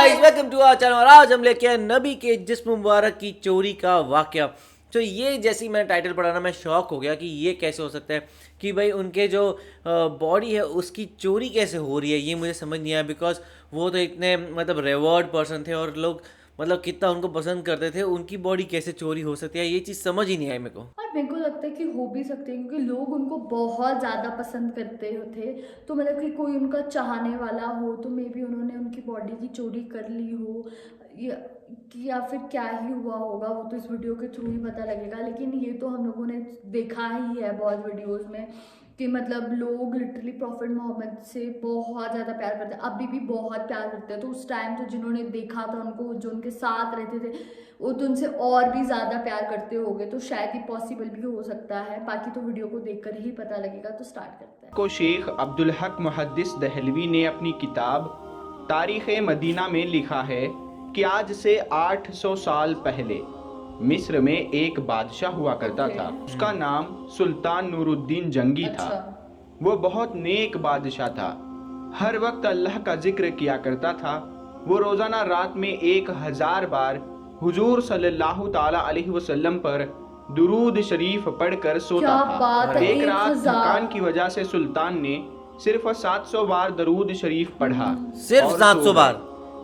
Guys welcome to our channel और आज हम लेके आए नबी के जिस्म मुबारक की चोरी का वाकया। तो ये जैसी मैंने टाइटल पढ़ा ना मैं शॉक हो गया कि ये कैसे हो सकता है कि भाई उनके जो बॉडी है उसकी चोरी कैसे हो रही है। ये मुझे समझ नहीं आया बिकॉज वो तो इतने मतलब रिवॉर्ड पर्सन थे और लोग मतलब कितना उनको पसंद करते थे, उनकी बॉडी कैसे चोरी हो सकती है ये चीज़ समझ ही नहीं आई मेरे को। और मेरे को लगता है कि हो भी सकते हैं क्योंकि लोग उनको बहुत ज़्यादा पसंद करते थे। तो मतलब कि कोई उनका चाहने वाला हो तो मे बी उन्होंने उनकी बॉडी की चोरी कर ली हो या फिर क्या ही हुआ होगा, वो तो इस वीडियो के थ्रू ही पता लगेगा। लेकिन ये तो हम लोगों ने देखा ही है बहुत वीडियोस में कि मतलब लोग लिटरली प्रॉफिट मोहम्मद से बहुत ज़्यादा प्यार करते हैं, अभी भी बहुत प्यार करते हैं। तो उस टाइम तो जिन्होंने देखा था उनको, जो उनके साथ रहते थे, वो तो उनसे और भी ज़्यादा प्यार करते होंगे। तो शायद ये पॉसिबल भी हो सकता है। बाकी तो वीडियो को देखकर ही पता लगेगा। तो स्टार्ट करते हैं। को शेख अब्दुल हक मुहद्दिस दहलवी ने अपनी किताब तारीख़ मदीना में लिखा है कि आज से 800 साल पहले मिस्र में एक बादशाह हुआ करता था। उसका नाम सुल्तान नूरुद्दीन जंगी था। वो बहुत नेक बादशाह था, हर वक्त अल्लाह का जिक्र किया करता था। वो रोज़ाना रात में 1000 बार हुजूर सल्लल्लाहु ताला अलैहि वसल्लम पर दुरूद शरीफ पढ़कर सोता था। एक रात थकान की वजह से सुल्तान ने सिर्फ 700 बार दरूद शरीफ पढ़ा, सिर्फ 700 बार।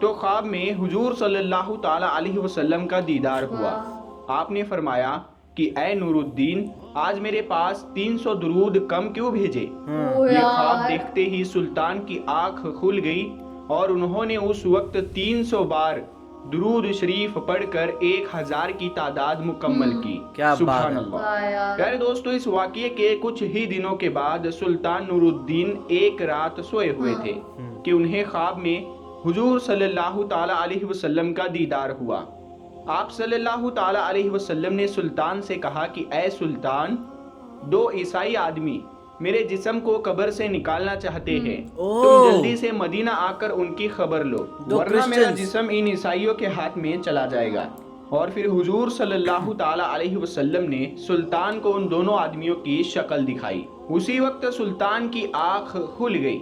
तो ख्वाब में हुजूर सल्लल्लाहु ताला अलैहि वसल्लम का दीदार हुआ। आपने फरमाया कि ऐ नूरुद्दीन, आज मेरे पास 300 दरूद कम क्यों भेजे। ये ख्वाब देखते ही सुल्तान की आंख खुल गई और उन्होंने उस वक्त 300 बार दुरूद शरीफ पढ़कर 1000 की तादाद मुकम्मल की। क्या सुभान अल्लाह। प्यारे दोस्तों, इस वाक़ये के कुछ ही दिनों के बाद सुल्तान नूरुद्दीन एक रात सोए हुए थे कि उन्हें ख्वाब में हुजूर सल्लल्लाहु ताला अलैहि वसल्लम का दीदार हुआ। आप सल्लल्लाहु ताला अलैहि वसल्लम ने सुल्तान से कहा कि ऐ सुल्तान, 2 ईसाई आदमी मेरे जिस्म को कब्र से निकालना चाहते हैं। तुम जल्दी से मदीना आकर उनकी खबर लो, वरना मेरा जिस्म इन ईसाइयों के हाथ में चला जाएगा। और फिर हुजूर सल्लल्लाहु ताला अलैहि वसल्लम ने सुल्तान को उन दोनों आदमियों की शक्ल दिखाई। उसी वक्त सुल्तान की आंख खुल गई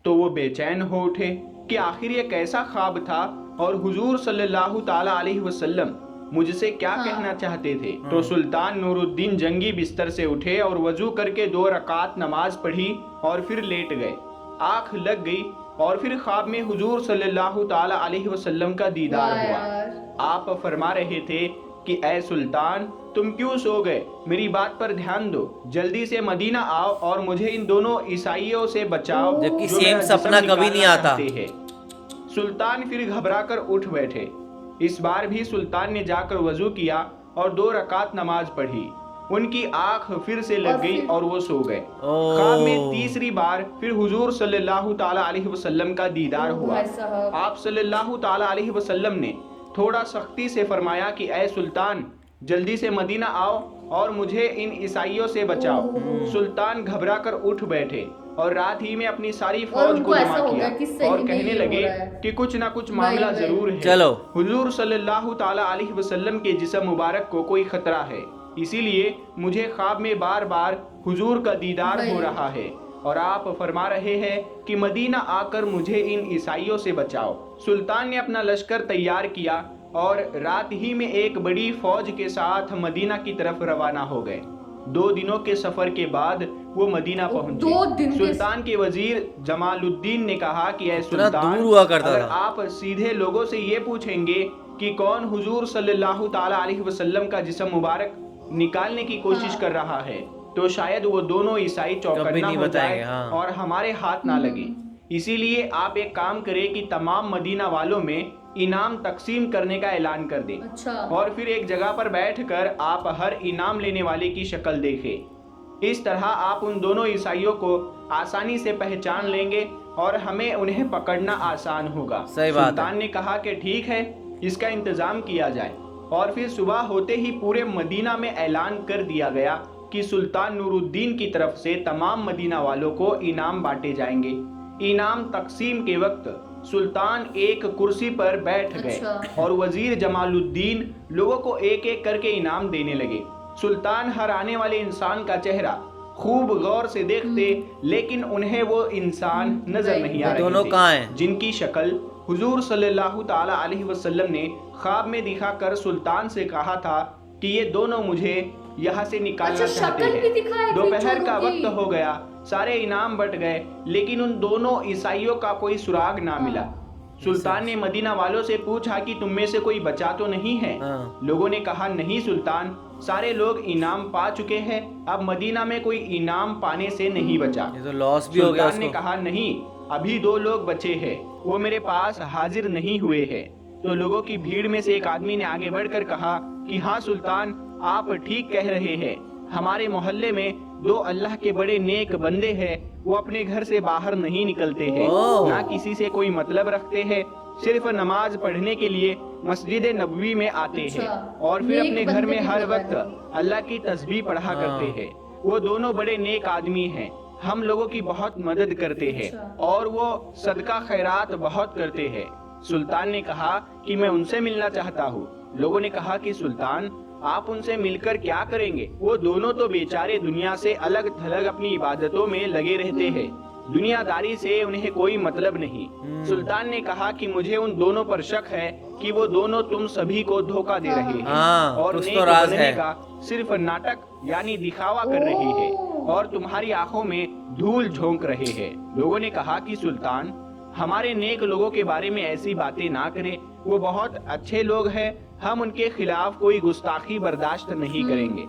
तो वो बेचैन हो उठे कि आखिर ये कैसा ख्वाब था और हुजूर सल्लल्लाहु ताला अलैहि वसल्लम मुझसे क्या कहना चाहते थे। तो सुल्तान नूरुद्दीन जंगी बिस्तर से उठे और वजू करके 2 रकात नमाज पढ़ी और फिर लेट गए। आंख लग गई और फिर ख्वाब में हुजूर सल्लल्लाहु ताला अलैहि वसल्लम का दीदार हुआ। आप फरमा रहे थे कि ऐ सुल्तान, तुम क्यों सो गए, मेरी बात पर ध्यान दो, जल्दी से मदीना आओ और मुझे इन दोनों ईसाइयों से बचाओ। जबकि सेम सपना कभी नहीं आता। सुल्तान फिर घबरा कर उठ बैठे। इस बार भी सुल्तान ने जाकर वजू किया और 2 रकात नमाज पढ़ी। उनकी आंख फिर से लग गई और वो सो गए। ख्वाब में तीसरी बार फिर हुजूर सल्लल्लाहु ताला अलैहि वसल्लम का दीदार हुआ। आप सल्लल्लाहु ताला अलैहि वसल्लम ने थोड़ा सख्ती से फरमाया कि ऐ सुल्तान, जल्दी से मदीना आओ और मुझे इन ईसाइयों से बचाओ। सुल्तान घबरा कर उठ बैठे और रात ही में अपनी सारी फौज को जमा किया और कहने लगे कि कुछ ना कुछ मामला जरूर है। चलो, हुजूर सल्लल्लाहु ताला अलैहि वसल्लम के जिस्म मुबारक को कोई खतरा है, इसीलिए मुझे ख्वाब में बार बार हुजूर का दीदार हो रहा है और आप फरमा रहे हैं कि मदीना आकर मुझे इन ईसाइयों से बचाओ। सुल्तान ने अपना लश्कर तैयार किया और रात ही में एक बड़ी फौज के साथ मदीना की तरफ रवाना हो गए। 2 दिनों के सफर के बाद वो मदीना पहुंचे। सुल्तान के वजीर जमालुद्दीन ने कहा कि ऐ सुल्तान, अगर आप सीधे लोगों से ये पूछेंगे कि कौन हुजूर सल्लल्लाहु ताला अलैहि वसल्लम का जिस्म मुबारक निकालने की कोशिश कर रहा है, तो शायद वो दोनों ईसाई चौकन्ना हो जाए और हमारे हाथ ना लगे। इसीलिए आप एक काम करें कि तमाम मदीना वालों में इनाम तकसीम करने का ऐलान कर दें। और फिर एक जगह पर बैठकर आप हर इनाम लेने वाले की शक्ल देखें। इस तरह आप उन दोनों ईसाइयों को आसानी से पहचान लेंगे और हमें उन्हें पकड़ना आसान होगा। सुल्तान ने कहा कि ठीक है, इसका इंतजाम किया जाए। और फिर सुबह होते ही पूरे मदीना में ऐलान कर दिया गया कि सुल्तान नूरुद्दीन की तरफ से तमाम मदीना वालों को इनाम बांटे जाएंगे। इनाम तकसीम के वक्त सुल्तान एक कुर्सी पर बैठ गए और वजीर जमालुद्दीन लोगों को एक एक करके इनाम देने लगे। सुल्तान हर आने वाले इंसान का चेहरा खूब गौर से देखते, लेकिन उन्हें वो इंसान नजर नहीं आ रहे थे जिनकी शक्ल حضور صلی اللہ تعالی علیہ وسلم نے خواب میں دکھا کر سلطان سے کہا تھا کہ یہ دونوں مجھے یہاں سے نکالنا چاہتے ہیں۔ دوپہر کا وقت ہو گیا، سارے انعام بٹ گئے، لیکن ان دونوں عیسائیوں کا کوئی سراغ نہ ملا۔ سلطان نے مدینہ والوں سے پوچھا کہ تم میں سے کوئی بچا تو نہیں ہے؟ لوگوں نے کہا نہیں سلطان، سارے لوگ انعام پا چکے ہیں، اب مدینہ میں کوئی انعام پانے سے نہیں بچا۔ یہ تو لاس بھی ہو گیا۔ سلطان نے کہا نہیں، ابھی 2 لوگ بچے ہیں، وہ میرے پاس حاضر نہیں ہوئے ہیں۔ تو لوگوں کی بھیڑ میں سے ایک آدمی نے آگے بڑھ کر کہا کہ ہاں سلطان، آپ ٹھیک کہہ رہے ہیں، ہمارے محلے میں 2 اللہ کے بڑے نیک بندے ہیں، وہ اپنے گھر سے باہر نہیں نکلتے ہیں، نہ کسی سے کوئی مطلب رکھتے ہیں، صرف نماز پڑھنے کے لیے مسجد نبوی میں آتے ہیں اور پھر اپنے گھر میں ہر وقت اللہ کی تسبیح پڑھا کرتے ہیں۔ وہ دونوں بڑے نیک آدمی ہیں، ہم لوگوں کی بہت مدد کرتے ہیں اور وہ صدقہ خیرات بہت کرتے ہیں۔ سلطان نے کہا کہ میں ان سے ملنا چاہتا ہوں۔ لوگوں نے کہا کہ سلطان، آپ ان سے مل کر کیا کریں گے؟ وہ دونوں تو بیچارے دنیا سے الگ تھلگ اپنی عبادتوں میں لگے رہتے ہیں، دنیا داری سے انہیں کوئی مطلب نہیں۔ سلطان نے کہا کہ مجھے ان دونوں پر شک ہے کہ وہ دونوں تم سبھی کو دھوکہ دے رہے ہیں اور نیک بننے کا صرف ناٹک یعنی دکھاوا کر رہے ہیں اور تمہاری آنکھوں میں دھول جھونک رہے ہیں۔ لوگوں نے کہا کہ سلطان، ہمارے نیک لوگوں کے بارے میں ایسی باتیں نہ کریں، وہ بہت اچھے لوگ ہیں، ہم ان کے خلاف کوئی گستاخی برداشت نہیں کریں گے۔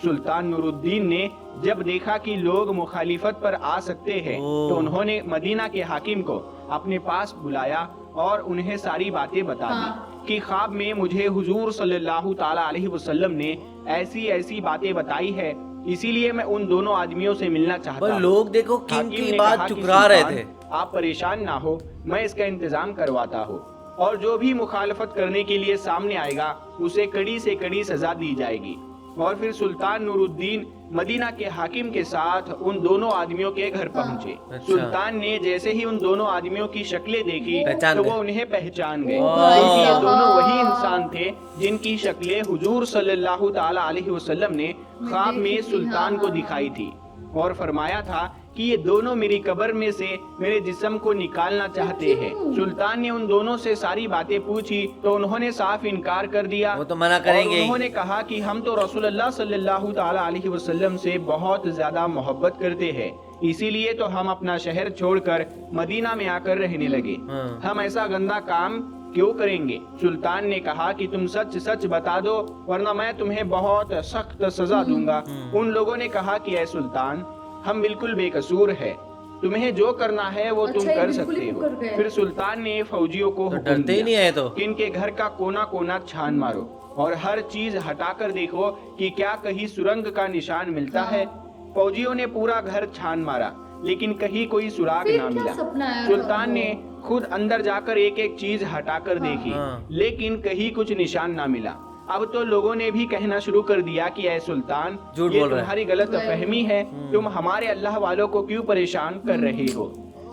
سلطان نور الدین نے جب دیکھا کہ لوگ مخالفت پر آ سکتے ہیں تو انہوں نے مدینہ کے حاکم کو اپنے پاس بلایا اور انہیں ساری باتیں بتا دی کہ خواب میں مجھے حضور صلی اللہ تعالی علیہ وسلم نے ایسی باتیں بتائی ہے، اسی لیے میں ان دونوں آدمیوں سے ملنا چاہتا ہوں۔ لوگ دیکھو کن حاکم کی نے بات کہا کہ ٹکرا رہے سلطان، تھے۔ آپ پریشان نہ ہو، میں اس کا انتظام کرواتا ہوں اور جو بھی مخالفت کرنے کے لیے سامنے آئے گا اسے کڑی سے کڑی سزا دی جائے گی۔ اور پھر سلطان نور الدین مدینہ کے حاکم کے ساتھ ان دونوں آدمیوں کے گھر پہنچے۔ سلطان نے جیسے ہی ان دونوں آدمیوں کی شکلیں دیکھی تو وہ انہیں پہچان گئے، کیونکہ یہ دونوں وہی انسان تھے جن کی شکلیں حضور صلی اللہ تعالی علیہ وسلم نے خواب میں سلطان کو دکھائی تھی اور فرمایا تھا کہ یہ دونوں میری قبر میں سے میرے جسم کو نکالنا چاہتے ہیں۔ سلطان نے ان دونوں سے ساری باتیں پوچھی تو انہوں نے صاف انکار کر دیا، وہ تو منع کریں گے۔ انہوں نے کہا کہ ہم تو رسول اللہ صلی اللہ تعالی علیہ وسلم سے بہت زیادہ محبت کرتے ہیں، اسی لیے تو ہم اپنا شہر چھوڑ کر مدینہ میں آ کر رہنے لگے، ہم ایسا گندا کام کیوں کریں گے؟ سلطان نے کہا کہ تم سچ سچ بتا دو ورنہ میں تمہیں بہت سخت سزا دوں گا۔ ان لوگوں نے کہا کہ اے سلطان، ہم بالکل بے قصور ہے، تمہیں جو کرنا ہے وہ تم کر سکتے ہو۔ پھر سلطان نے فوجیوں کو حکم دیا کہ ان کے گھر کا کونا کونا چھان مارو اور ہر چیز ہٹا کر دیکھو کہ کیا کہیں سرنگ کا نشان ملتا ہے۔ فوجیوں نے پورا گھر چھان مارا لیکن کہیں کوئی سراغ نہ ملا۔ سلطان نے خود اندر جا کر ایک ایک چیز ہٹا کر دیکھی لیکن کہیں کچھ نشان نہ ملا۔ اب تو لوگوں نے بھی کہنا شروع کر دیا کہ اے سلطان، یہ تمہاری غلط فہمی ہے، تم ہمارے اللہ والوں کو کیوں پریشان کر رہے ہو؟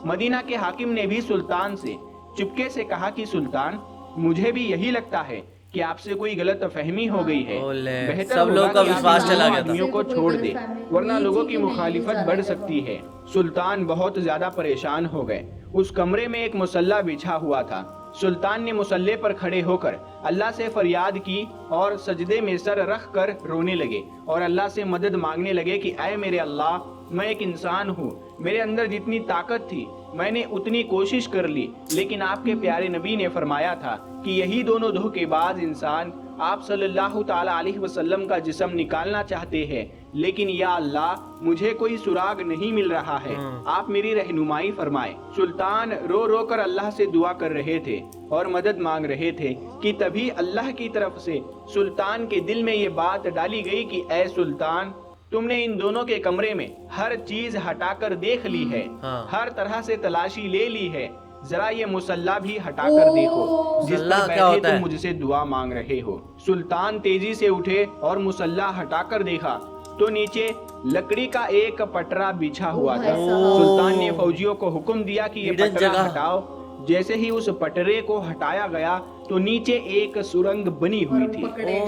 مدینہ کے حاکم نے بھی سلطان سے چپکے سے کہا کہ سلطان، مجھے بھی یہی لگتا ہے کہ آپ سے کوئی غلط فہمی ہو گئی ہے، بہتر ہوگا کہ آپ ان آدمیوں کو چھوڑ دیں ورنہ لوگوں کی مخالفت بڑھ سکتی ہے۔ سلطان بہت زیادہ پریشان ہو گئے۔ اس کمرے میں ایک مصلی بچھا ہوا تھا۔ سلطان نے مصلی پر کھڑے ہو کر اللہ سے فریاد کی اور سجدے میں سر رکھ کر رونے لگے اور اللہ سے مدد مانگنے لگے کہ اے میرے اللہ، میں ایک انسان ہوں، میرے اندر جتنی طاقت تھی میں نے اتنی کوشش کر لی، لیکن آپ کے پیارے نبی نے فرمایا تھا کہ یہی دونوں دھوکے باز انسان آپ صلی اللہ تعالی علیہ وسلم کا جسم نکالنا چاہتے ہیں، لیکن یا اللہ مجھے کوئی سراغ نہیں مل رہا ہے، آپ میری رہنمائی فرمائے۔ سلطان رو رو کر اللہ سے دعا کر رہے تھے اور مدد مانگ رہے تھے کہ تبھی اللہ کی طرف سے سلطان کے دل میں یہ بات ڈالی گئی کہ اے سلطان، تم نے ان دونوں کے کمرے میں ہر چیز ہٹا کر دیکھ لی ہے، ہر طرح سے تلاشی لے لی ہے، ذرا یہ مصلی بھی ہٹا کر دیکھو جس پر بیٹھے تم مجھ سے دعا مانگ رہے ہو۔ سلطان تیزی سے اٹھے اور مصلی ہٹا کر دیکھا تو نیچے لکڑی کا ایک پٹرا بچھا ہوا تھا۔ سلطان نے فوجیوں کو حکم دیا کہ یہ پٹرا ہٹاؤ۔ جیسے ہی اس پٹرے کو ہٹایا گیا تو نیچے ایک سرنگ بنی ہوئی تھی۔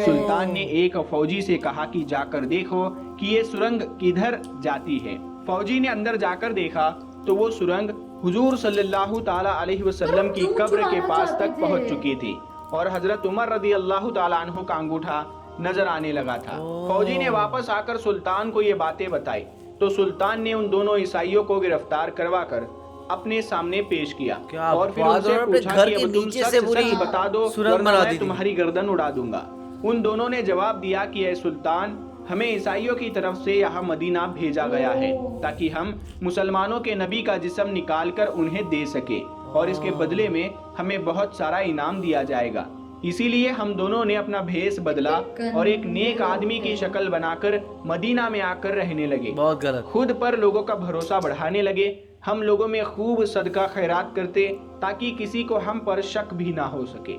سلطان نے ایک فوجی سے کہا کہ جا کر دیکھو کہ یہ سرنگ کدھر جاتی ہے۔ فوجی نے اندر جا کر دیکھا تو وہ سرنگ हुजूर सल्लल्लाहु ताला अलैहि वसल्लम की क्यों कब्र के छुड़ाना पास चाहते तक पहुंच थे? चुकी थी और हजरत उमर रदी अल्लाह ताला अन्हु का अंगूठा नजर आने लगा था। फौजी ने वापस आकर सुल्तान को ये बातें बताई तो सुल्तान ने उन दोनों ईसाइयों को गिरफ्तार करवा कर अपने सामने पेश किया क्या और फिर बात उनसे है, अपने पूछा घर कि के अब तुम नीचे सच से पूरी सच बता दो सुरंग वरना बना मैं दी थी। तुम्हारी गर्दन उड़ा दूंगा। उन दोनों ने जवाब दिया कि ऐ सुल्तान, हमें ईसाइयों की तरफ से यहाँ मदीना भेजा गया है ताकि हम मुसलमानों के नबी का जिस्म निकाल कर उन्हें दे सके और इसके बदले में हमें बहुत सारा इनाम दिया जाएगा। इसीलिए हम दोनों ने अपना भेष बदला और एक नेक आदमी की शक्ल बनाकर मदीना में आकर रहने लगे। बहुत गलत। खुद पर लोगों का भरोसा बढ़ाने लगे। हम लोगों में खूब सदका खैरात करते ताकि किसी को हम पर शक भी ना हो सके।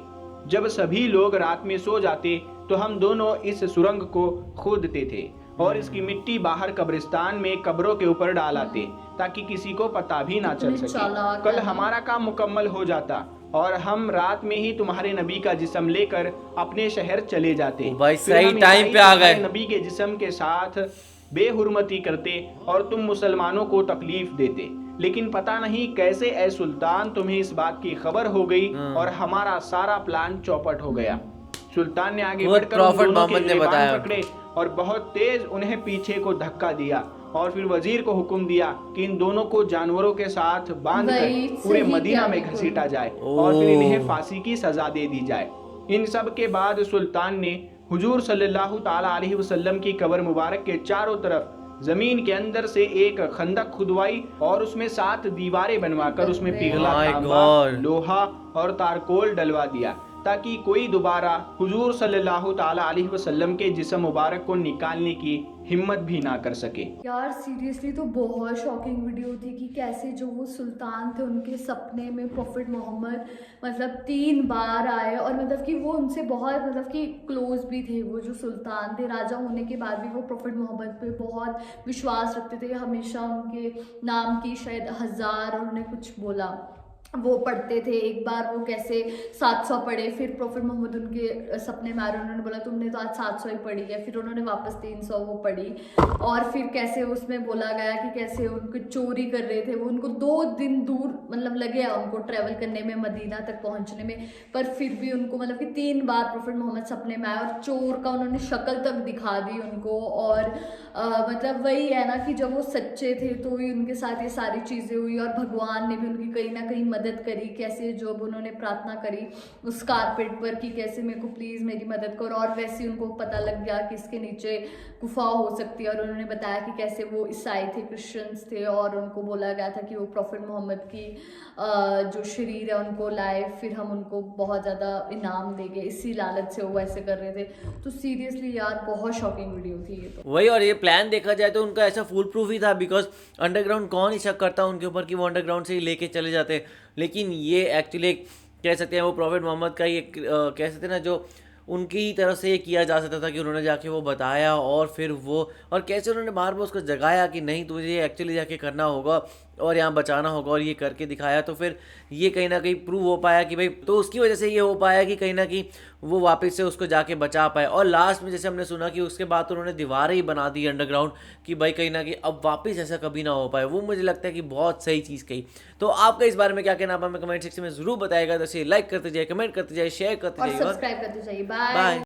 जब सभी लोग रात में सो जाते तो हम दोनों इस सुरंग को खोदते थे और इसकी मिट्टी बाहर कब्रिस्तान में कब्रों के ऊपर डालाते ताकि किसी को पता भी ना चल कितने सके। चालाक कल हैं। हमारा काम मुकम्मल हो जाता और हम रात में ही तुम्हारे नबी का जिस्म लेकर अपने शहर चले जाते। भाई फिर सही हम टाइम ईसाई पे आ तुम्हारे गए। नबी के जिस्म के साथ बेहुरमती करते और तुम मुसलमानों को तकलीफ देते। लेकिन पता नहीं कैसे ए सुल्तान तुम्हें इस बात की खबर हो गई और हमारा सारा प्लान चौपट हो गया। सुल्तान ने आगे खुद बढ़कर उन प्रॉफिट दोनों के मोहम्मद ने गिरबान बताया। पकड़े और बहुत तेज उन्हें पीछे को धक्का दिया और फिर वजीर को हुक्म दिया कि इन दोनों को जानवरों के साथ बांध कर वही पूरे सही मदीना किया में बिल्कुल। घसीटा जाए और फिर इन्हें फांसी की सजा दे दी जाए। इन सब के बाद सुल्तान ने हुजूर सल्लल्लाहु ताला अलैहि वसल्लम की कब्र मुबारक के चारों तरफ जमीन के अंदर से एक खंदक खुदवाई और उसमें 7 दीवारें बनवाकर उसमें पिघला My तांबा, God। लोहा और तारकोल डलवा दिया ताकि कोई दोबारा हुजूर सल्लल्लाहु ताला अलैहि वसल्लम के जिस्म मुबारक को निकालने की हिम्मत भी ना कर सके। यार सीरियसली तो बहुत शॉकिंग वीडियो थी कि कैसे जो वो सुल्तान थे उनके सपने में प्रॉफिट मोहम्मद मतलब 3 बार आए और मतलब कि वो उनसे बहुत मतलब कि क्लोज भी थे। वो जो सुल्तान थे राजा होने के बाद भी वो प्रॉफिट मोहम्मद पे बहुत विश्वास रखते थे। हमेशा उनके नाम की शायद 1000 उन्होंने कुछ बोला वो पढ़ते थे। एक बार वो कैसे 700 पढ़े, फिर प्रॉफिट मोहम्मद उनके सपने में आ रहे, उन्होंने बोला तुमने तो आज 700 ही पढ़ी है, फिर उन्होंने वापस 300 वो पढ़ी। और फिर कैसे उसमें बोला गया कि कैसे उनको चोरी कर रहे थे वो, उनको 2 दिन दूर मतलब लगे उनको ट्रैवल करने में मदीना तक पहुंचने में, पर फिर भी उनको मतलब कि 3 बार प्रॉफिट मोहम्मद सपने में आए और चोर का उन्होंने शक्ल तक दिखा दी उनको। और मतलब वही है ना कि जब वो सच्चे थे तो ही उनके साथ ये सारी चीज़ें हुई और भगवान ने भी उनकी कहीं ना कहीं मदद करी। कैसे जब उन्होंने प्रार्थना करी उस कारपेट पर कि कैसे मेरे को प्लीज़ मेरी मदद करो, और वैसे उनको पता लग गया कि इसके नीचे गुफा हो सकती है। और उन्होंने बताया कि कैसे वो ईसाई थे, क्रिश्चियंस थे, और उनको बोला गया था कि वो प्रॉफिट मोहम्मद की जो शरीर है उनको लाए, फिर हम उनको बहुत ज़्यादा इनाम देंगे। इसी लालच से वो ऐसे कर रहे थे। तो सीरियसली यार बहुत शॉकिंग वीडियो थी ये तो। वही, और ये प्लान देखा जाए तो उनका ऐसा फुल प्रूफ ही था, बिकॉज अंडरग्राउंड कौन ही शक करता उनके ऊपर कि वो अंडरग्राउंड से ही लेके चले जाते। लेकिन ये एक्चुअली कह सकते हैं वो प्रॉफिट मोहम्मद का ये कह सकते हैं ना जो उनकी तरफ से ये किया जा सकता था कि उन्होंने जाके वो बताया और फिर वो, और कैसे उन्होंने बार बार उसको जगाया कि नहीं तुझे ये एक्चुअली जाके करना होगा और यहाँ बचाना होगा, और ये करके दिखाया। तो फिर ये कहीं ना कहीं प्रूव हो पाया कि भाई, तो उसकी वजह से ये हो पाया कि कहीं ना कहीं वो वापस से उसको जाके बचा पाए। और लास्ट में जैसे हमने सुना कि उसके बाद तो उन्होंने दीवारें ही बना दी अंडरग्राउंड कि भाई कहीं ना कहीं अब वापस ऐसा कभी ना हो पाए। वो मुझे लगता है कि बहुत सही चीज़ कही। तो आपका इस बारे में क्या कहना आप हमें कमेंट सेक्शन में ज़रूर बताएगा। तो इसे लाइक करते जाइए, कमेंट करते जाइए, शेयर करते और जाइए सब्सक्राइब करते जाइए। बाय। बाय।